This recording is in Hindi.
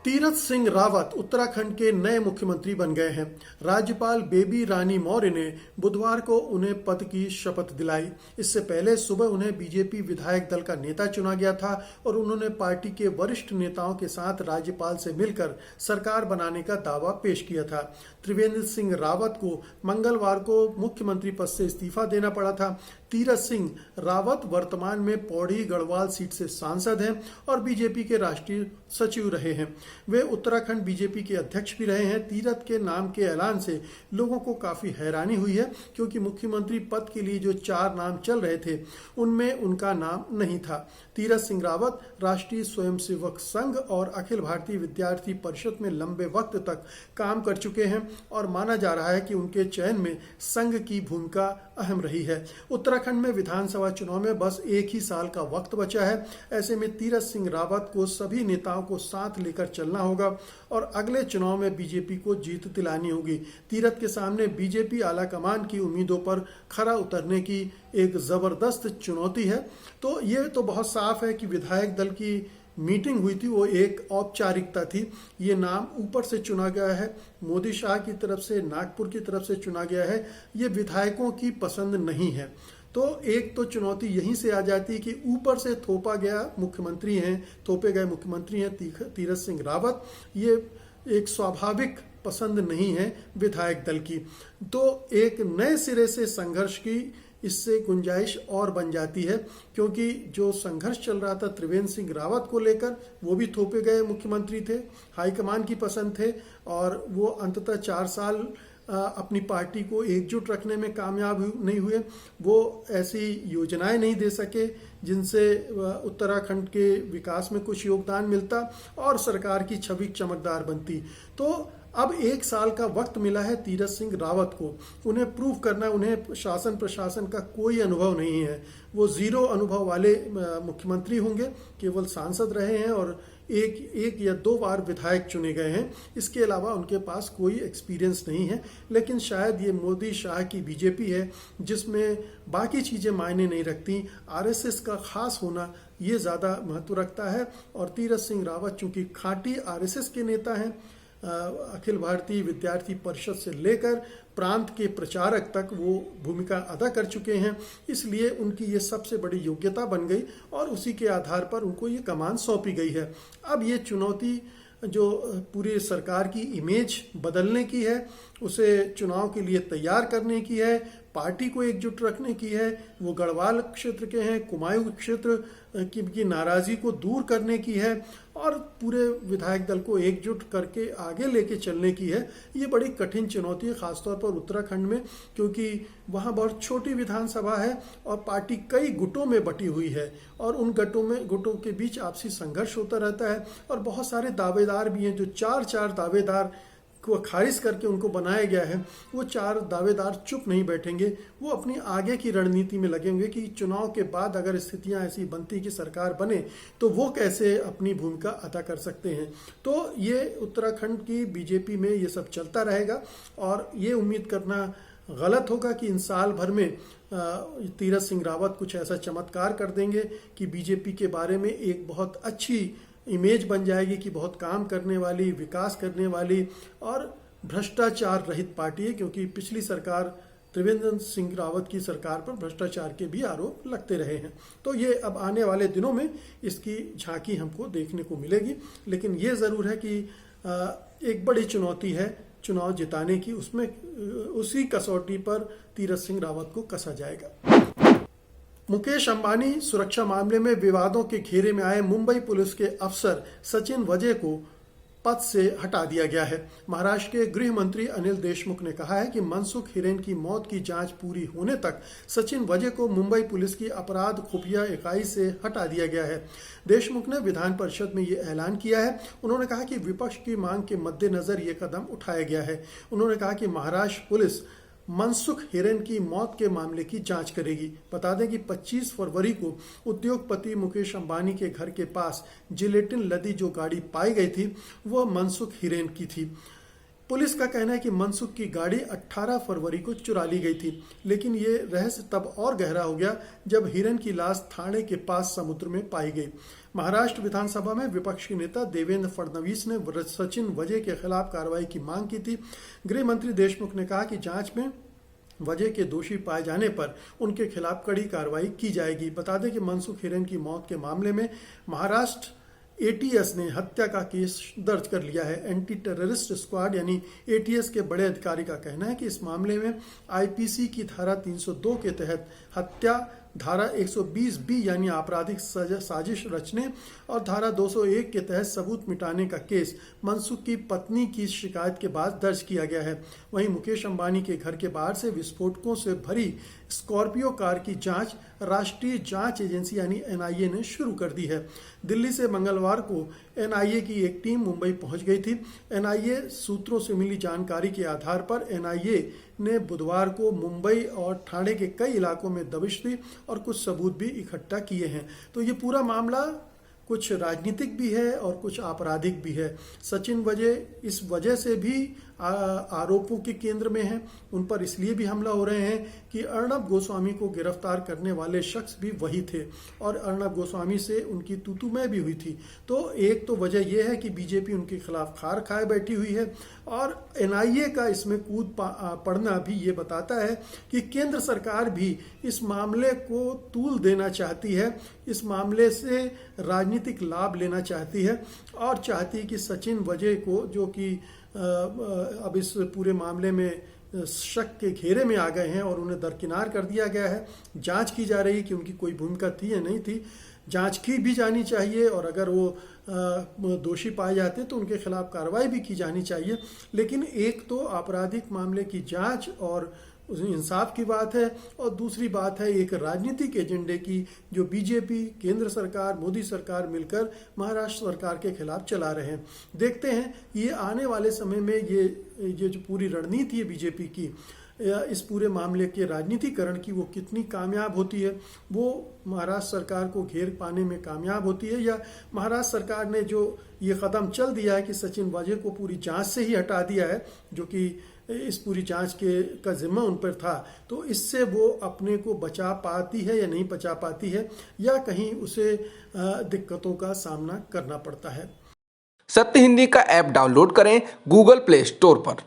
तीरथ सिंह रावत उत्तराखंड के नए मुख्यमंत्री बन गए हैं। राज्यपाल बेबी रानी मौर्य ने बुधवार को उन्हें पद की शपथ दिलाई। इससे पहले सुबह उन्हें बीजेपी विधायक दल का नेता चुना गया था और उन्होंने पार्टी के वरिष्ठ नेताओं के साथ राज्यपाल से मिलकर सरकार बनाने का दावा पेश किया था। त्रिवेंद्र सिंह रावत को मंगलवार को मुख्यमंत्री पद से इस्तीफा देना पड़ा था। तीरथ सिंह रावत वर्तमान में पौड़ी गढ़वाल सीट से सांसद हैं और बीजेपी के राष्ट्रीय सचिव रहे हैं। वे उत्तराखंड बीजेपी के अध्यक्ष भी रहे हैं। तीरथ के नाम के ऐलान से लोगों को काफी हैरानी हुई है, क्योंकि मुख्यमंत्री पद के लिए जो 4 नाम चल रहे थे उनमें उनका नाम नहीं था। तीरथ सिंह रावत राष्ट्रीय स्वयंसेवक संघ और अखिल भारतीय विद्यार्थी परिषद में लंबे वक्त तक काम कर चुके हैं और माना जा रहा है कि उनके चयन में संघ की भूमिका अहम रही है। उत्तराखंड में विधानसभा चुनाव में बस 1 ही साल का वक्त बचा है। ऐसे में तीरथ सिंह रावत को सभी नेताओं को साथ लेकर चलना होगा और अगले चुनाव में बीजेपी को जीत दिलानी होगी। तीरथ के सामने बीजेपी आला कमान की उम्मीदों पर खरा उतरने की एक जबरदस्त चुनौती है। तो ये तो बहुत साफ है कि विधायक दल की मीटिंग हुई थी वो एक औपचारिकता थी। ये नाम ऊपर से चुना गया है, मोदी शाह की तरफ से, नागपुर की तरफ से चुना गया है। ये विधायकों की पसंद नहीं है। तो एक तो चुनौती यहीं से आ जाती है कि ऊपर से थोपे गए मुख्यमंत्री हैं तीरथ सिंह रावत। ये एक स्वाभाविक पसंद नहीं है विधायक दल की। तो एक नए सिरे से संघर्ष की इससे गुंजाइश और बन जाती है, क्योंकि जो संघर्ष चल रहा था त्रिवेंद्र सिंह रावत को लेकर, वो भी थोपे गए मुख्यमंत्री थे, हाईकमान की पसंद थे और वो अंततः 4 साल अपनी पार्टी को एकजुट रखने में कामयाब नहीं हुए। वो ऐसी योजनाएं नहीं दे सके जिनसे उत्तराखंड के विकास में कुछ योगदान मिलता और सरकार की छवि चमकदार बनती। तो अब 1 साल का वक्त मिला है तीरथ सिंह रावत को। उन्हें प्रूव करना, उन्हें शासन प्रशासन का कोई अनुभव नहीं है। वो 0 अनुभव वाले मुख्यमंत्री होंगे, केवल सांसद रहे हैं और एक या 2 बार विधायक चुने गए हैं। इसके अलावा उनके पास कोई एक्सपीरियंस नहीं है। लेकिन शायद ये मोदी शाह की बीजेपी है जिसमें बाकी चीजें मायने नहीं रखती, आरएसएस का खास होना ये ज्यादा महत्व रखता है। और तीरथ सिंह रावत चूंकि खांटी आरएसएस के नेता हैं, अखिल भारतीय विद्यार्थी परिषद से लेकर प्रांत के प्रचारक तक वो भूमिका अदा कर चुके हैं, इसलिए उनकी ये सबसे बड़ी योग्यता बन गई और उसी के आधार पर उनको ये कमान सौंपी गई है। अब ये चुनौती जो पूरी सरकार की इमेज बदलने की है, उसे चुनाव के लिए तैयार करने की है, पार्टी को एकजुट रखने की है। वो गढ़वाल क्षेत्र के हैं, कुमाऊं क्षेत्र की नाराजगी को दूर करने की है और पूरे विधायक दल को एकजुट करके आगे लेके चलने की है। ये बड़ी कठिन चुनौती है, खासतौर पर उत्तराखंड में, क्योंकि वहाँ बहुत छोटी विधानसभा है और पार्टी कई गुटों में बटी हुई है और उन गुटों के बीच आपसी संघर्ष होता रहता है और बहुत सारे दावेदार भी हैं। जो 4 दावेदार को खारिज करके उनको बनाया गया है, वो 4 दावेदार चुप नहीं बैठेंगे। वो अपनी आगे की रणनीति में लगे होंगे कि चुनाव के बाद अगर स्थितियां ऐसी बनती कि सरकार बने तो वो कैसे अपनी भूमिका अदा कर सकते हैं। तो ये उत्तराखंड की बीजेपी में ये सब चलता रहेगा और ये उम्मीद करना गलत होगा कि इन साल भर में तीरथ सिंह रावत कुछ ऐसा चमत्कार कर देंगे कि बीजेपी के बारे में एक बहुत अच्छी इमेज बन जाएगी कि बहुत काम करने वाली, विकास करने वाली और भ्रष्टाचार रहित पार्टी है। क्योंकि पिछली सरकार त्रिवेंद्र सिंह रावत की सरकार पर भ्रष्टाचार के भी आरोप लगते रहे हैं। तो ये अब आने वाले दिनों में इसकी झांकी हमको देखने को मिलेगी। लेकिन ये जरूर है कि एक बड़ी चुनौती है चुनाव जिताने की, उसमें उसी कसौटी पर तीरथ सिंह रावत को कसा जाएगा। मुकेश अंबानी सुरक्षा मामले में विवादों के घेरे में आए मुंबई पुलिस के अफसर सचिन वजे को पद से हटा दिया गया है। महाराष्ट्र के गृह मंत्री अनिल देशमुख ने कहा है कि मनसुख हिरेन की मौत की जांच पूरी होने तक सचिन वजे को मुंबई पुलिस की अपराध खुफिया इकाई से हटा दिया गया है। देशमुख ने विधान परिषद में ये ऐलान किया है। उन्होंने कहा कि विपक्ष की मांग के मद्देनजर ये कदम उठाया गया है। उन्होंने कहा कि महाराष्ट्र पुलिस मनसुख हिरेन की मौत के मामले की जांच करेगी। बता दें कि 25 फरवरी को उद्योगपति मुकेश अंबानी के घर के पास जिलेटिन लदी जो गाड़ी पाई गई थी वह मनसुख हिरेन की थी। पुलिस का कहना है कि मनसुख की गाड़ी 18 फरवरी को चुरा ली गई थी, लेकिन ये रहस्य तब और गहरा हो गया जब हिरन की लाश ठाणे के पास समुद्र में पाई गई। महाराष्ट्र विधानसभा में विपक्ष के नेता देवेंद्र फडणवीस ने सचिन वजे के खिलाफ कार्रवाई की मांग की थी। गृह मंत्री देशमुख ने कहा कि जांच में वजह के दोषी पाए जाने पर उनके खिलाफ कड़ी कार्रवाई की जाएगी। बता दें कि मनसुख हिरेन की मौत के मामले में महाराष्ट्र एटीएस ने हत्या का केस दर्ज कर लिया है। एंटी टेररिस्ट स्क्वाड यानी एटीएस के बड़े अधिकारी का कहना है कि इस मामले में आईपीसी की धारा 302 के तहत हत्या, धारा 120 बी यानी आपराधिक साजिश रचने और धारा 201 के तहत सबूत मिटाने का केस मनसुख की पत्नी की शिकायत के बाद दर्ज किया गया है। वहीं मुकेश अंबानी के घर के बाहर से विस्फोटकों से भरी स्कॉर्पियो कार की जांच राष्ट्रीय जांच एजेंसी यानी एनआईए ने शुरू कर दी है। दिल्ली से मंगलवार को एनआईए की एक टीम मुंबई पहुंच गई थी। एनआईए सूत्रों से मिली जानकारी के आधार पर एनआईए ने बुधवार को मुंबई और ठाणे के कई इलाकों में दबिश दी और कुछ सबूत भी इकट्ठा किए हैं। तो ये पूरा मामला कुछ राजनीतिक भी है और कुछ आपराधिक भी है। सचिन वजह इस वजह से भी आरोपों के केंद्र में हैं। उन पर इसलिए भी हमला हो रहे हैं कि अर्णब गोस्वामी को गिरफ्तार करने वाले शख्स भी वही थे और अर्णब गोस्वामी से उनकी तूतू-मैं भी हुई थी। तो एक तो वजह यह है कि बीजेपी उनके खिलाफ खार खाए बैठी हुई है और एनआईए का इसमें कूद पड़ना भी ये बताता है कि केंद्र सरकार भी इस मामले को तूल देना चाहती है, इस मामले से राजनीतिक लाभ लेना चाहती है और चाहती है कि सचिन वजह को, जो कि अब इस पूरे मामले में शक के घेरे में आ गए हैं और उन्हें दरकिनार कर दिया गया है। जांच की जा रही है कि उनकी कोई भूमिका थी या नहीं थी। जांच की भी जानी चाहिए और अगर वो दोषी पाए जाते तो उनके खिलाफ कार्रवाई भी की जानी चाहिए। लेकिन एक तो आपराधिक मामले की जांच और इंसाफ की बात है और दूसरी बात है एक राजनीतिक एजेंडे की, जो बीजेपी, केंद्र सरकार, मोदी सरकार मिलकर महाराष्ट्र सरकार के खिलाफ चला रहे हैं। देखते हैं ये आने वाले समय में ये जो पूरी रणनीति है बीजेपी की इस पूरे मामले के राजनीतिकरण की, वो कितनी कामयाब होती है। वो महाराष्ट्र सरकार को घेर पाने में कामयाब होती है या महाराष्ट्र सरकार ने जो ये कदम चल दिया है कि सचिन वजह को पूरी जांच से ही हटा दिया है, जो कि इस पूरी जांच का जिम्मा उन पर था, तो इससे वो अपने को बचा पाती है या नहीं बचा पाती है या कहीं उसे दिक्कतों का सामना करना पड़ता है। सत्य हिंदी का ऐप डाउनलोड करें गूगल प्ले स्टोर पर।